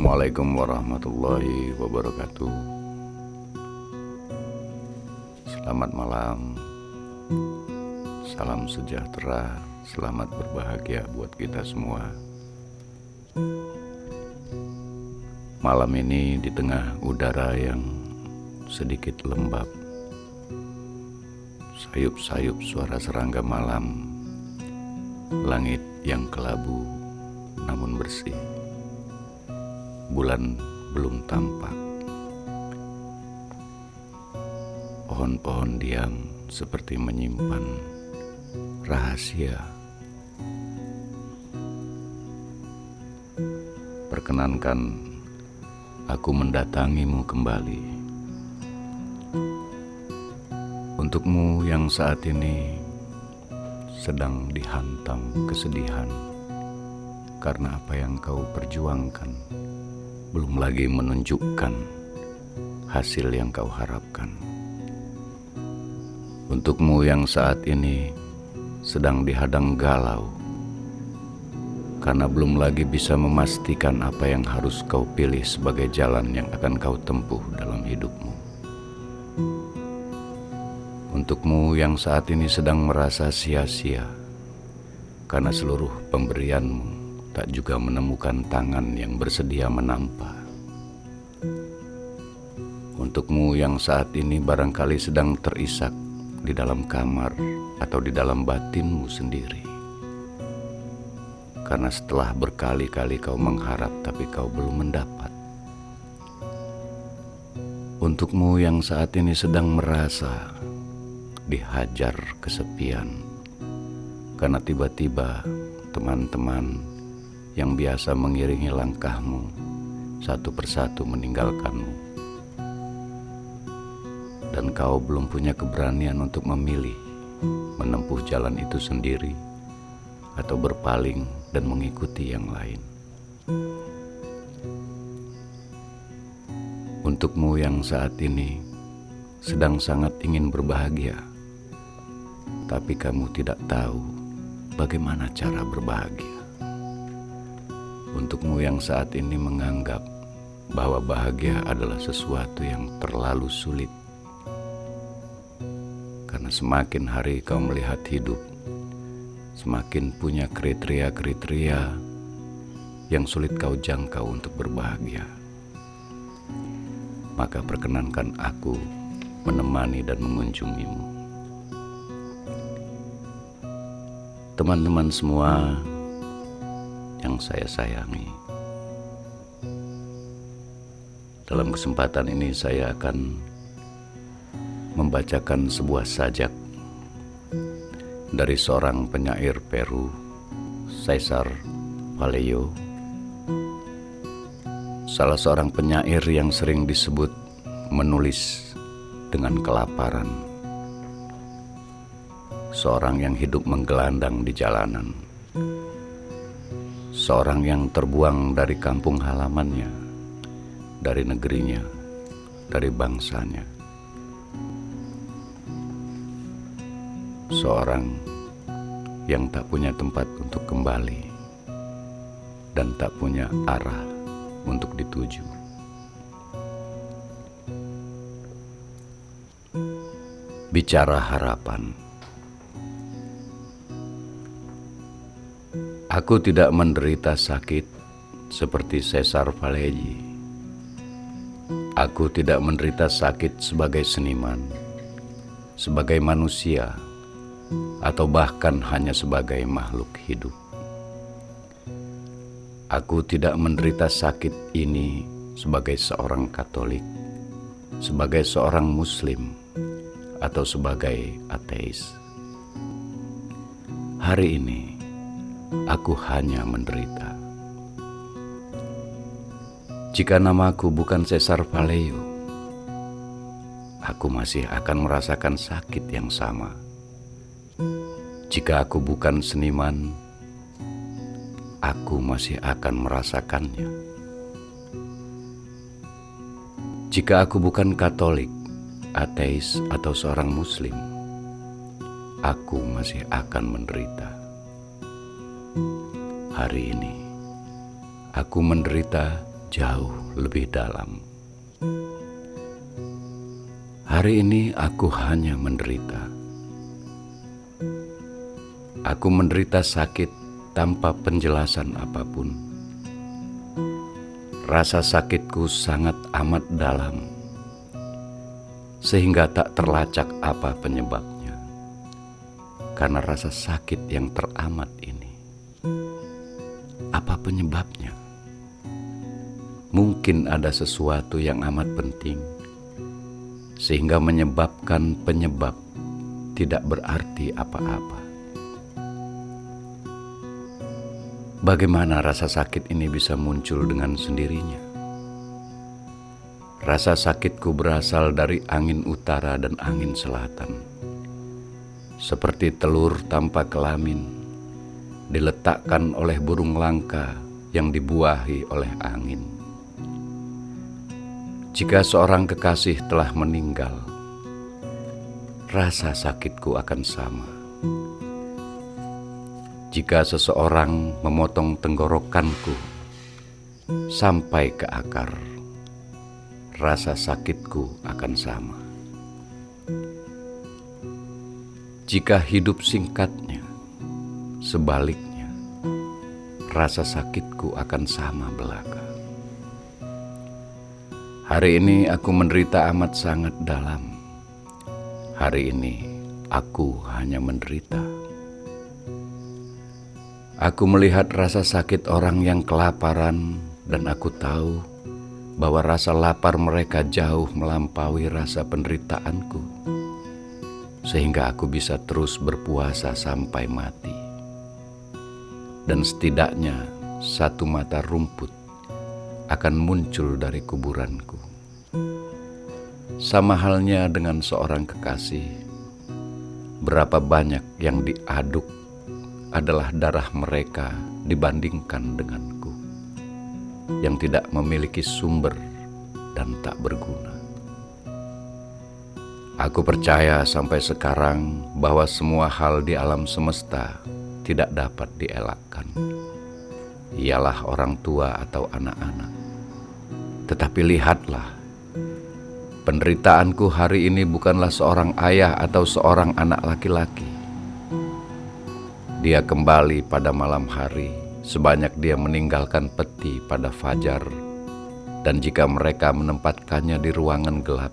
Assalamualaikum warahmatullahi wabarakatuh. Selamat malam. Salam sejahtera, selamat berbahagia buat kita semua. Malam ini di tengah udara yang sedikit lembab, sayup-sayup suara serangga malam, langit yang kelabu namun bersih. Bulan belum tampak. Pohon-pohon diam seperti menyimpan rahasia. Perkenankan aku mendatangimu kembali. Untukmu yang saat ini sedang dihantam kesedihan karena apa yang kau perjuangkan belum lagi menunjukkan hasil yang kau harapkan. Untukmu yang saat ini sedang dihadang galau karena belum lagi bisa memastikan apa yang harus kau pilih sebagai jalan yang akan kau tempuh dalam hidupmu. Untukmu yang saat ini sedang merasa sia-sia karena seluruh pemberianmu tak juga menemukan tangan yang bersedia menampa. Untukmu yang saat ini barangkali sedang terisak di dalam kamar atau di dalam batinmu sendiri, karena setelah berkali-kali kau mengharap tapi kau belum mendapat. Untukmu yang saat ini sedang merasa dihajar kesepian karena tiba-tiba teman-teman yang biasa mengiringi langkahmu satu persatu meninggalkanmu, dan kau belum punya keberanian untuk memilih menempuh jalan itu sendiri atau berpaling dan mengikuti yang lain. Untukmu yang saat ini sedang sangat ingin berbahagia, tapi kamu tidak tahu bagaimana cara berbahagia. Untukmu yang saat ini menganggap bahwa bahagia adalah sesuatu yang terlalu sulit, karena semakin hari kau melihat hidup, semakin punya kriteria-kriteria yang sulit kau jangkau untuk berbahagia. Maka perkenankan aku menemani dan mengunjungimu. Teman-teman semua yang saya sayangi, dalam kesempatan ini saya akan membacakan sebuah sajak dari seorang penyair Peru, Cesar Vallejo, salah seorang penyair yang sering disebut menulis dengan kelaparan, seorang yang hidup menggelandang di jalanan, seorang yang terbuang dari kampung halamannya, dari negerinya, dari bangsanya. Seorang yang tak punya tempat untuk kembali dan tak punya arah untuk dituju. Bicara harapan. Aku tidak menderita sakit seperti Cesar Vallejo. Aku tidak menderita sakit sebagai seniman, sebagai manusia, atau bahkan hanya sebagai makhluk hidup. Aku tidak menderita sakit ini sebagai seorang Katolik, sebagai seorang Muslim, atau sebagai ateis. Hari ini aku hanya menderita. Jika namaku bukan Cesar Vallejo, aku masih akan merasakan sakit yang sama. Jika aku bukan seniman, aku masih akan merasakannya. Jika aku bukan Katolik, ateis, atau seorang Muslim, aku masih akan menderita. Hari ini, aku menderita jauh lebih dalam. Hari ini aku hanya menderita. Aku menderita sakit tanpa penjelasan apapun. Rasa sakitku sangat amat dalam, sehingga tak terlacak apa penyebabnya. Karena rasa sakit yang teramat ini, apa penyebabnya? Mungkin ada sesuatu yang amat penting, sehingga menyebabkan penyebab tidak berarti apa-apa. Bagaimana rasa sakit ini bisa muncul dengan sendirinya? Rasa sakitku berasal dari angin utara dan angin selatan. Seperti telur tanpa kelamin, diletakkan oleh burung langka yang dibuahi oleh angin. Jika seorang kekasih telah meninggal, rasa sakitku akan sama. Jika seseorang memotong tenggorokanku sampai ke akar, rasa sakitku akan sama. Jika hidup singkatnya, sebaliknya, rasa sakitku akan sama belaka. Hari ini aku menderita amat sangat dalam. Hari ini aku hanya menderita. Aku melihat rasa sakit orang yang kelaparan, dan aku tahu bahwa rasa lapar mereka jauh melampaui rasa penderitaanku, sehingga aku bisa terus berpuasa sampai mati. Dan setidaknya satu mata rumput akan muncul dari kuburanku. Sama halnya dengan seorang kekasih, berapa banyak yang diaduk adalah darah mereka dibandingkan denganku, yang tidak memiliki sumber dan tak berguna. Aku percaya sampai sekarang bahwa semua hal di alam semesta tidak dapat dielakkan. Ialah orang tua atau anak-anak. Tetapi lihatlah, penderitaanku hari ini bukanlah seorang ayah atau seorang anak laki-laki. Dia kembali pada malam hari, sebanyak dia meninggalkan peti pada fajar, dan jika mereka menempatkannya di ruangan gelap,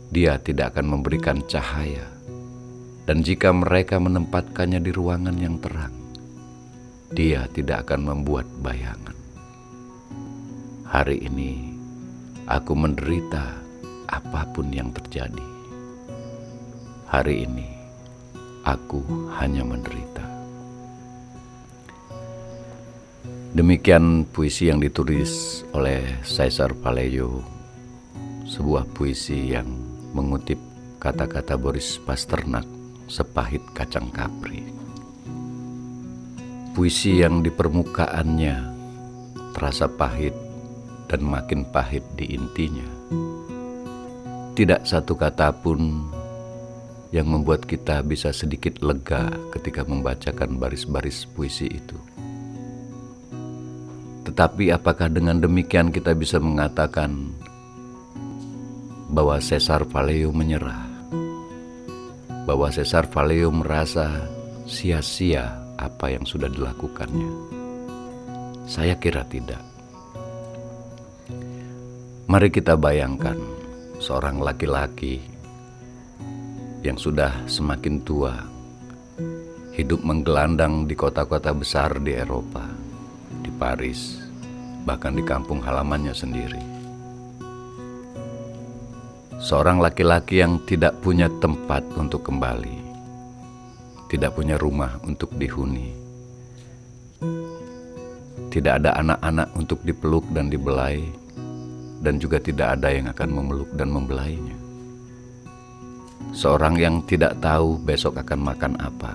dia tidak akan memberikan cahaya, dan jika mereka menempatkannya di ruangan yang terang, dia tidak akan membuat bayangan. Hari ini aku menderita apapun yang terjadi. Hari ini aku hanya menderita. Demikian puisi yang ditulis oleh Caesar Vallejo, sebuah puisi yang mengutip kata-kata Boris Pasternak, sepahit kacang kapri. Puisi yang di permukaannya terasa pahit dan makin pahit di intinya. Tidak satu kata pun yang membuat kita bisa sedikit lega ketika membacakan baris-baris puisi itu. Tetapi apakah dengan demikian kita bisa mengatakan bahwa Caesar Vallejo menyerah? Bahwa Caesar Vallejo merasa sia-sia apa yang sudah dilakukannya? Saya kira tidak. Mari kita bayangkan seorang laki-laki yang sudah semakin tua, hidup menggelandang di kota-kota besar di Eropa, di Paris, bahkan di kampung halamannya sendiri. Seorang laki-laki yang tidak punya tempat untuk kembali, tidak punya rumah untuk dihuni, tidak ada anak-anak untuk dipeluk dan dibelai, dan juga tidak ada yang akan memeluk dan membelainya. Seorang yang tidak tahu besok akan makan apa.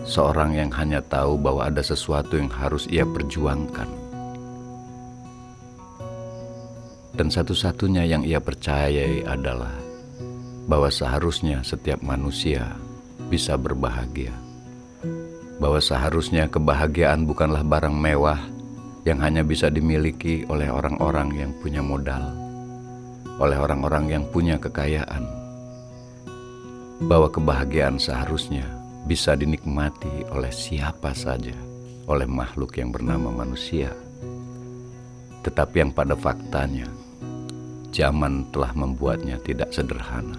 Seorang yang hanya tahu bahwa ada sesuatu yang harus ia perjuangkan. Dan satu-satunya yang ia percayai adalah bahwa seharusnya setiap manusia bisa berbahagia. bahwa seharusnya kebahagiaan bukanlah barang mewah yang hanya bisa dimiliki oleh orang-orang yang punya modal, oleh orang-orang yang punya kekayaan. Bahwa kebahagiaan seharusnya bisa dinikmati oleh siapa saja, oleh makhluk yang bernama manusia. Tetapi yang pada faktanya, zaman telah membuatnya tidak sederhana.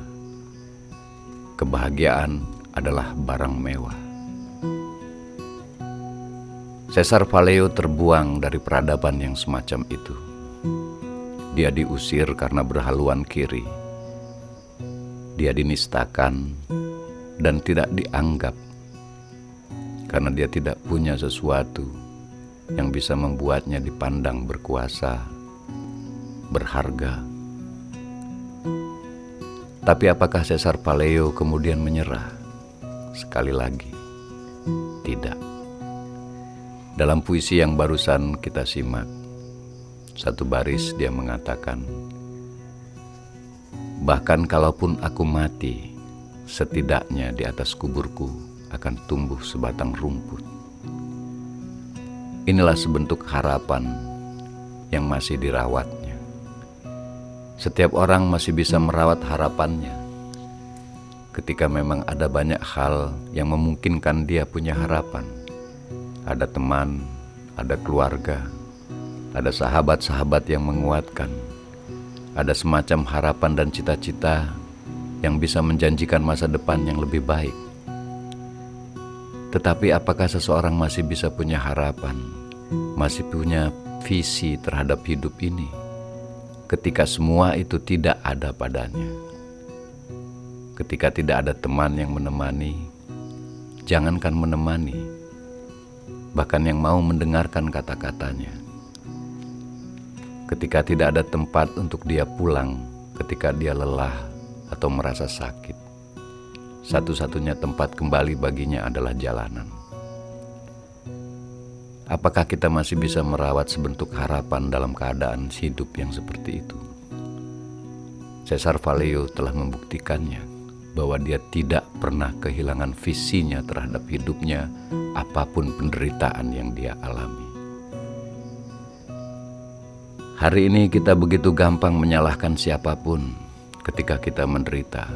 Kebahagiaan adalah barang mewah. Caesar Valeo terbuang dari peradaban yang semacam itu. Dia diusir karena berhaluan kiri. Dia dinistakan dan tidak dianggap karena dia tidak punya sesuatu yang bisa membuatnya dipandang berkuasa, berharga. Tapi apakah Caesar Valeo kemudian menyerah? Sekali lagi, tidak. Dalam puisi yang barusan kita simak, satu baris dia mengatakan, bahkan kalaupun aku mati, setidaknya di atas kuburku akan tumbuh sebatang rumput. Inilah sebentuk harapan yang masih dirawatnya. Setiap orang masih bisa merawat harapannya. Ketika memang ada banyak hal yang memungkinkan dia punya harapan. Ada teman, ada keluarga, ada sahabat-sahabat yang menguatkan, ada semacam harapan dan cita-cita yang bisa menjanjikan masa depan yang lebih baik. Tetapi apakah seseorang masih bisa punya harapan, masih punya visi terhadap hidup ini, ketika semua itu tidak ada padanya? Ketika tidak ada teman yang menemani, jangankan menemani, bahkan yang mau mendengarkan kata-katanya. Ketika tidak ada tempat untuk dia pulang, ketika dia lelah atau merasa sakit, satu-satunya tempat kembali baginya adalah jalanan. Apakah kita masih bisa merawat sebentuk harapan dalam keadaan hidup yang seperti itu? Caesar Valeo telah membuktikannya bahwa dia tidak pernah kehilangan visinya terhadap hidupnya, apapun penderitaan yang dia alami. Hari ini kita begitu gampang menyalahkan siapapun ketika kita menderita.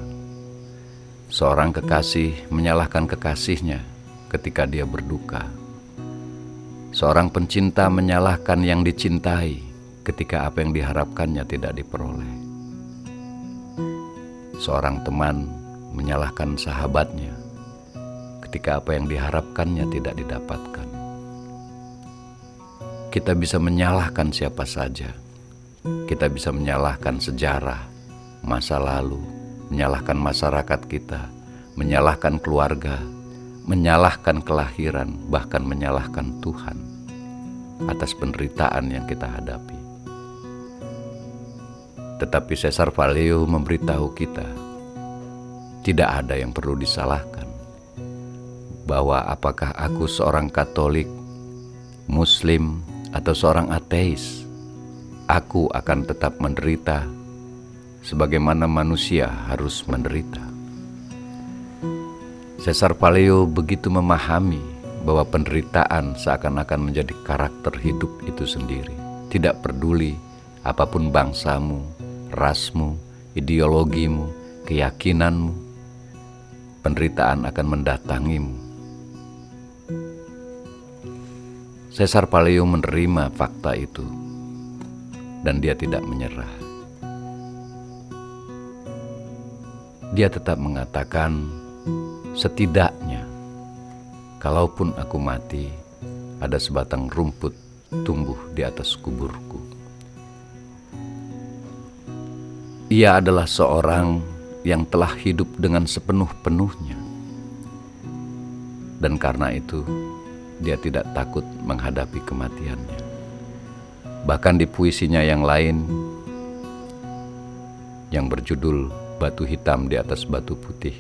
Seorang kekasih menyalahkan kekasihnya ketika dia berduka. Seorang pencinta menyalahkan yang dicintai ketika apa yang diharapkannya tidak diperoleh. Seorang teman menyalahkan sahabatnya ketika apa yang diharapkannya tidak didapatkan. Kita bisa menyalahkan siapa saja. Kita bisa menyalahkan sejarah, masa lalu, menyalahkan masyarakat kita, menyalahkan keluarga, menyalahkan kelahiran, bahkan menyalahkan Tuhan atas penderitaan yang kita hadapi. Tetapi Caesar Valeo memberitahu kita, tidak ada yang perlu disalahkan. Bahwa apakah aku seorang Katolik, Muslim, atau seorang ateis, aku akan tetap menderita sebagaimana manusia harus menderita. Caesar Valeo begitu memahami bahwa penderitaan seakan-akan menjadi karakter hidup itu sendiri. Tidak peduli apapun bangsamu, rasmu, ideologimu, keyakinanmu, penderitaan akan mendatangimu. Caesar Valeo menerima fakta itu dan dia tidak menyerah. Dia tetap mengatakan, setidaknya kalaupun aku mati, ada sebatang rumput tumbuh di atas kuburku. Ia adalah seorang yang telah hidup dengan sepenuh-penuhnya. Dan karena itu, dia tidak takut menghadapi kematiannya. Bahkan di puisinya yang lain, yang berjudul Batu Hitam di Atas Batu Putih,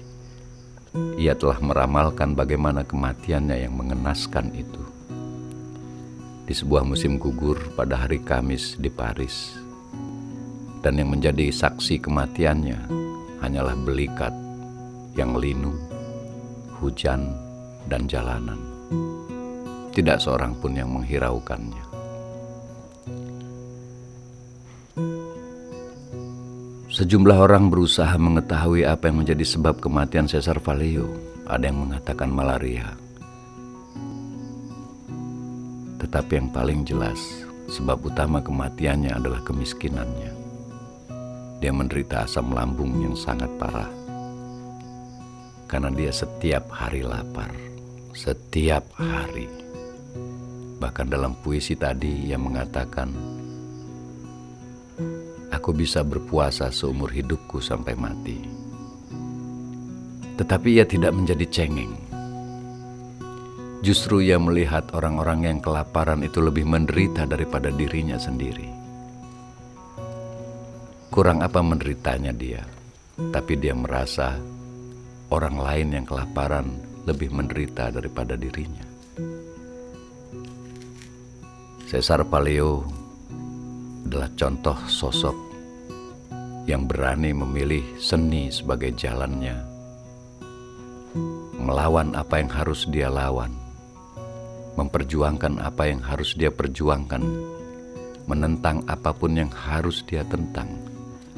ia telah meramalkan bagaimana kematiannya yang mengenaskan itu. Di sebuah musim gugur pada hari Kamis di Paris. Dan yang menjadi saksi kematiannya hanyalah belikat yang linu, hujan, dan jalanan. Tidak seorang pun yang menghiraukannya. Sejumlah orang berusaha mengetahui apa yang menjadi sebab kematian Caesar Vallejo. Ada yang mengatakan malaria. Tetapi yang paling jelas, sebab utama kematiannya adalah kemiskinannya. Dia menderita asam lambung yang sangat parah. Karena dia setiap hari lapar. Setiap hari. Bahkan dalam puisi tadi ia mengatakan, aku bisa berpuasa seumur hidupku sampai mati. Tetapi ia tidak menjadi cengeng. Justru ia melihat orang-orang yang kelaparan itu lebih menderita daripada dirinya sendiri. Kurang apa menderitanya dia, tapi dia merasa orang lain yang kelaparan lebih menderita daripada dirinya. Caesar Vallejo adalah contoh sosok yang berani memilih seni sebagai jalannya, melawan apa yang harus dia lawan, memperjuangkan apa yang harus dia perjuangkan, menentang apapun yang harus dia tentang,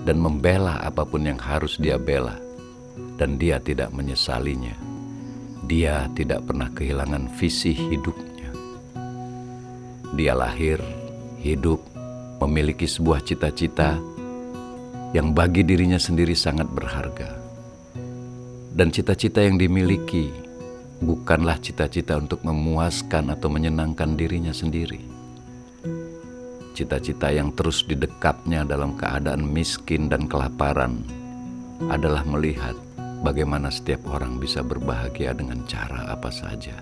dan membela apapun yang harus dia bela. Dan dia tidak menyesalinya. Dia tidak pernah kehilangan visi hidupnya. Dia lahir, hidup, memiliki sebuah cita-cita yang bagi dirinya sendiri sangat berharga. Dan cita-cita yang dimiliki bukanlah cita-cita untuk memuaskan atau menyenangkan dirinya sendiri. Cita-cita yang terus didekapnya dalam keadaan miskin dan kelaparan adalah melihat bagaimana setiap orang bisa berbahagia dengan cara apa saja.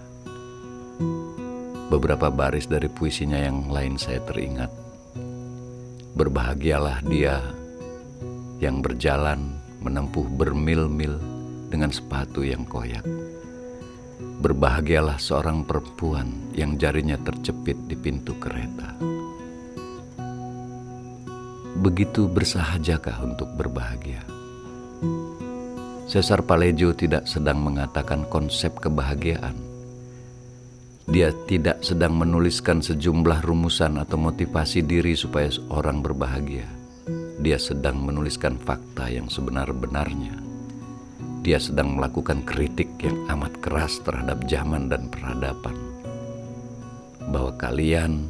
Beberapa baris dari puisinya yang lain saya teringat. Berbahagialah dia yang berjalan menempuh bermil-mil dengan sepatu yang koyak. Berbahagialah seorang perempuan yang jarinya terjepit di pintu kereta. Begitu bersahajakah untuk berbahagia? Caesar Vallejo tidak sedang mengatakan konsep kebahagiaan. Dia tidak sedang menuliskan sejumlah rumusan atau motivasi diri supaya orang berbahagia. Dia sedang menuliskan fakta yang sebenar-benarnya. Dia sedang melakukan kritik yang amat keras terhadap zaman dan peradaban. Bahwa kalian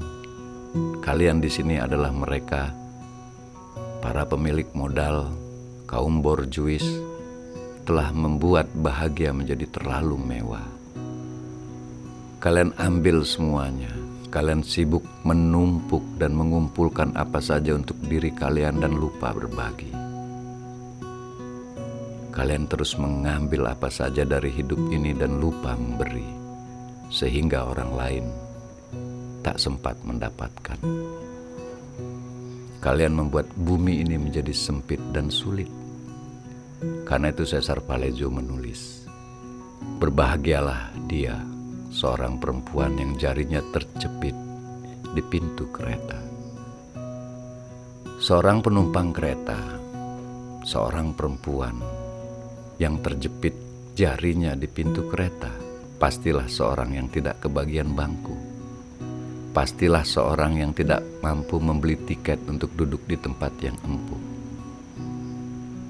di sini adalah mereka, para pemilik modal, kaum borjuis, telah membuat bahagia menjadi terlalu mewah. Kalian ambil semuanya. Kalian sibuk menumpuk dan mengumpulkan apa saja untuk diri kalian dan lupa berbagi. Kalian terus mengambil apa saja dari hidup ini dan lupa memberi, sehingga orang lain tak sempat mendapatkan. Kalian membuat bumi ini menjadi sempit dan sulit. Karena itu Caesar Vallejo menulis, berbahagialah dia, seorang perempuan yang jarinya terjepit di pintu kereta. Seorang penumpang kereta, seorang perempuan yang terjepit jarinya di pintu kereta, pastilah seorang yang tidak kebagian bangku. Pastilah seorang yang tidak mampu membeli tiket untuk duduk di tempat yang empuk.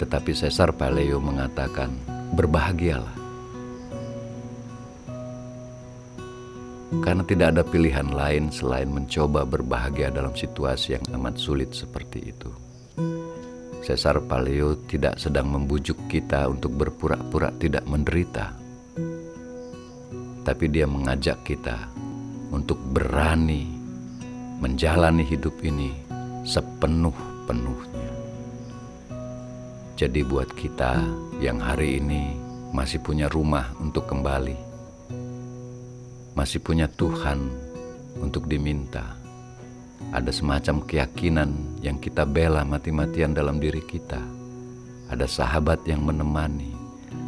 Tetapi Caesar Vallejo mengatakan, berbahagialah. Karena tidak ada pilihan lain selain mencoba berbahagia dalam situasi yang amat sulit seperti itu. Caesar Vallejo tidak sedang membujuk kita untuk berpura-pura tidak menderita. Tapi dia mengajak kita untuk berani menjalani hidup ini sepenuh-penuhnya. Jadi buat kita yang hari ini masih punya rumah untuk kembali, masih punya Tuhan untuk diminta, ada semacam keyakinan yang kita bela mati-matian dalam diri kita, ada sahabat yang menemani,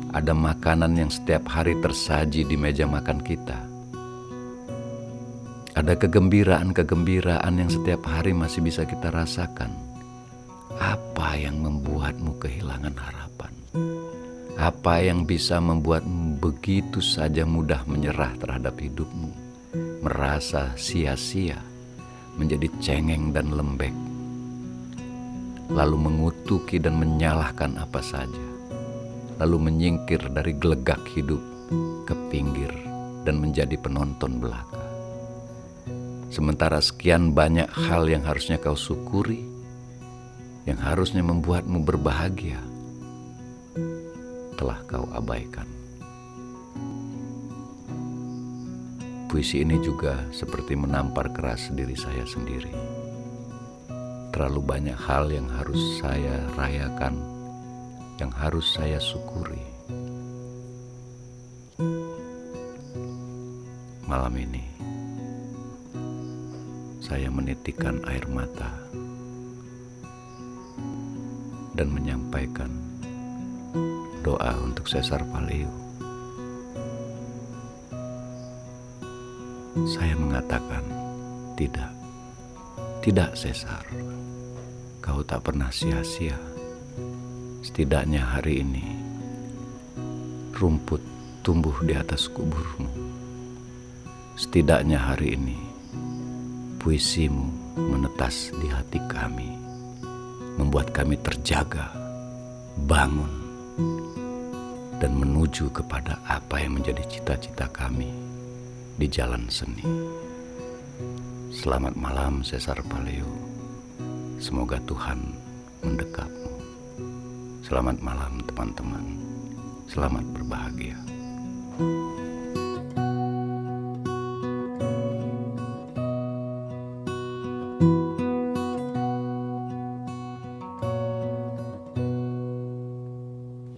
ada makanan yang setiap hari tersaji di meja makan kita, ada kegembiraan-kegembiraan yang setiap hari masih bisa kita rasakan. Apa yang membuatmu kehilangan harapan? Apa yang bisa membuatmu begitu saja mudah menyerah terhadap hidupmu, merasa sia-sia, menjadi cengeng dan lembek, lalu mengutuki dan menyalahkan apa saja, lalu menyingkir dari gelegak hidup ke pinggir dan menjadi penonton belaka. Sementara sekian banyak hal yang harusnya kau syukuri, yang harusnya membuatmu berbahagia, telah kau abaikan. Puisi ini juga seperti menampar keras diri saya sendiri. Terlalu banyak hal yang harus saya rayakan, yang harus saya syukuri. Malam ini, saya menitikkan air mata dan menyampaikan doa untuk Sesar Vallejo. Saya mengatakan, tidak Sesar, kau tak pernah sia-sia. Setidaknya hari ini, rumput tumbuh di atas kuburmu. Setidaknya hari ini, puisimu menetas di hati kami, membuat kami terjaga, bangun, dan menuju kepada apa yang menjadi cita-cita kami di jalan seni. Selamat malam Sesar Vallejo. Semoga Tuhan mendekapmu. Selamat malam teman-teman. Selamat berbahagia.